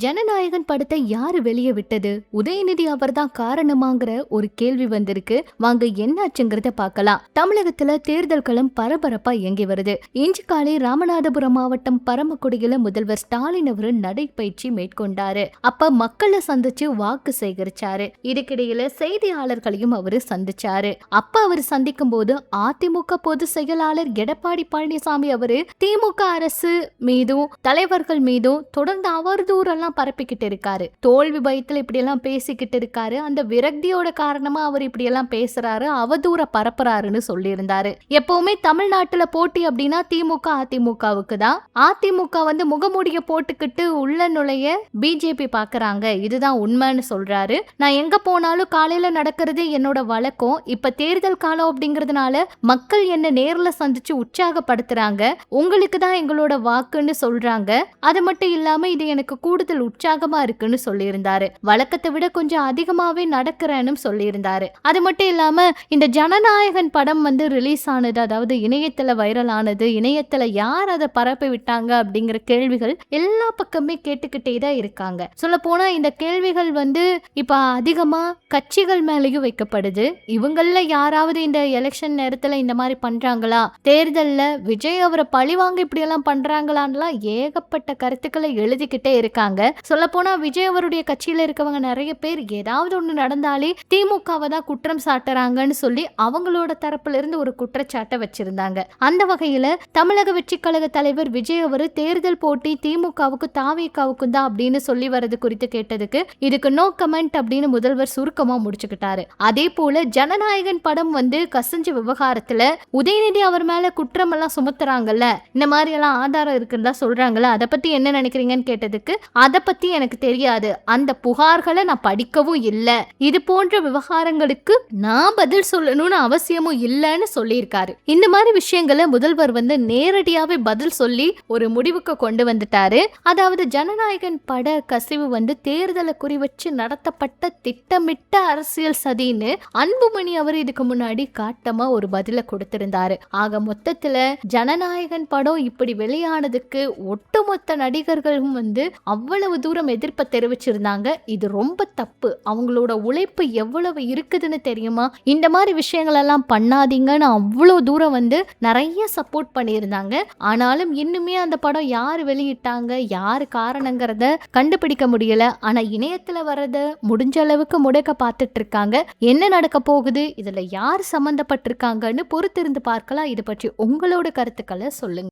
ஜனநாயகன் படத்தை யாரு வெளியே விட்டது? உதயநிதி அவர்தான் காரணமாங்கிற ஒரு கேள்வி வந்திருக்கு. வாங்க என்னாச்சுங்கிறத பார்க்கலாம். தமிழகத்துல தேர்தல் களம் பரபரப்பா இயங்கி வருது. இன்று காலை ராமநாதபுரம் மாவட்டம் பரமக்குடியில முதல்வர் ஸ்டாலின் அவரு நடைபயிற்சி மேற்கொண்டாரு. அப்ப மக்களை சந்திச்சு வாக்கு சேகரிச்சாரு. இதுக்கிடையில செய்தியாளர்களையும் அவரு சந்திச்சாரு. அப்ப அவர் சந்திக்கும் போது அதிமுக பொதுச் செயலாளர் எடப்பாடி பழனிசாமி அவரு திமுக அரசு மீதும் தலைவர்கள் மீதும் தொடர்ந்து அவதூறெல்லாம் பரப்பிக்கிட்டு இருக்காரு. தோல்வி பயத்துல இப்படி எல்லாம் பேசிக்கிட்டு இருக்காரு. அந்த விரக்தியோட காரணமா அவர் இப்படி எல்லாம் பேசுறாரு, அவதூற பரப்புறாருன்னு சொல்லி இருந்தாரு. எப்பவுமே தமிழ்நாட்டுல போட்டி அப்படின்னா திமுக அதிமுகவுக்கு தான். அதிமுக முகமூடிய போட்டுக்கிட்டு உள்ள நுழைய பிஜேபி பாக்குறாங்க, இதுதான் உண்மைன்னு சொல்றாரு. நான் எங்க போனாலும் காலையில நடக்கிறது என்னோட வழக்கம். இப்ப தேர்தல் காலம் அப்படிங்கறதுனால மக்கள் என்ன நேர்ல சந்திச்சு உற்சாகப்படுத்துறாங்க, உங்களுக்கு தான் எங்களோட வாக்குன்னு சொல்றாங்க. அது மட்டும் இல்லாம இது எனக்கு கூடுதல் உற்சாகமா இருக்குன்னு சொல்லியிருந்தாரு. வழக்கத்தை விட கொஞ்சம் அதிகமாவே நடக்கிறேன்னு சொல்லியிருந்தாரு. அது மட்டும் இல்லாம இந்த ஜனநாயகன் படம் ரிலீஸ் ஆனது, அதாவது இணையத்துல வைரல் ஆனது, இணையத்துல யார் அதை பரப்பி விட்டாங்க அப்படிங்கிற கேள்விகள் எல்லா பக்கமே கேட்டுக்கிட்டே தான் இருக்காங்க. சொல்ல போனா இந்த கேள்விகள் இப்ப அதிகமா கட்சிகள் மேலேயும் வைக்கப்படுது. இவங்கள யாராவது இந்த எலெக்ஷன் நேரத்துல இந்த மாதிரி பண்றாங்களா, தேர்தல்ல விஜய் அவரை பழிவாங்க இப்படி எல்லாம் பண்றாங்களான்னு ஏகப்பட்ட கருத்துக்களை எழுதிக்கிட்டே இருக்காங்க. சொல்ல போனா விஜய் அவருடைய கட்சியில இருக்கவங்க நிறைய பேர் ஏதாவது ஒண்ணு நடந்தாலே திமுகவை தான் குற்றம் சாட்டுறாங்கன்னு சொல்லி அவங்களோட தரப்புல இருந்து ஒரு குற்றச்சாட்டை வச்சிருந்தாங்க. அந்த வகையில தமிழக வெற்றி கழக தலைவர் விஜய் அவரு தேர்தல் போட்டி திமுகவுக்கு தாவேகாவுக்கும் தான் அப்படின்னு சொல்லி வரது குறித்து கேட்டதுக்கு இதுக்கு நோ கமெண்ட் அப்படின்னு முதல்வர் சுருக்கமா முடிச்சுக்கிட்டாரு. அதே போல ஜனநாயகன் படம் கசிஞ்ச விவகாரத்துல உதயநிதி அவர் மேல குற்றம் எல்லாம் சுமத்துறாங்கல்ல, இந்த மாதிரி எல்லாம் ஆதாரம் இருக்குன்னு சொல்றாங்கல்ல, அதை பத்தி என்ன நினைக்கிறீங்கன்னு கேட்டதுக்கு அதை பத்தி எனக்கு தெரியாது, அந்த புகார்களை நான் படிக்கவும் இல்லை, இது போன்ற விவகாரங்களுக்கு நான் பதில் சொல்லணும்னு அவசியமும் இல்லைன்னு சொல்லியிருக்காரு. இந்த மாதிரி விஷயங்களை முதல்வர் நேரடியாவே பதில் சொல்லி ஒரு முடிவுக்கு கொண்டு வந்துட்டாரு. அதாவது ஜனநாயகன் பட கசிவு தேர்தலை குறிவச்சு நடத்தப்பட்ட திட்டமிட்ட அரசியல் சதின்னு அன்புமணி அவர் இதுக்கு முன்னாடி காட்டமா ஒரு பதில கொடுத்திருந்தாரு. ஆக மொத்தத்துல ஜனநாயகன் படம் இப்படி வெளியானதுக்கு ஒட்டுமொத்த நடிகர்களும் அவ்வளவு தூரம் எதிர்ப்பை தெரிவிச்சிருந்தாங்க. இது ரொம்ப தப்பு, அவங்களோட உழைப்பு எவ்வளவு இருக்குதுன்னு தெரியுமா, இந்த மாதிரி விஷயங்கள் எல்லாம் பண்ணாதீங்கன்னு அவ்வளவு தூரம் நிறைய சப்போர்ட் பண்ணியிருந்தாங்க. ஆனாலும் இன்னுமே அந்த படம் யார் வெளியிட்டாங்க, யாரு காரணங்கிறத கண்டுபிடிக்க முடியல. ஆனா இணையத்துல வரத முடிஞ்ச அளவுக்கு முடக்க பார்த்துட்டு இருக்காங்க. என்ன நடக்க போகுது, இதுல யார் சம்பந்தப்பட்டிருக்காங்கன்னு பொறுத்திருந்து பார்க்கலாம். இது பற்றி உங்களோட கருத்துக்களை சொல்லுங்க.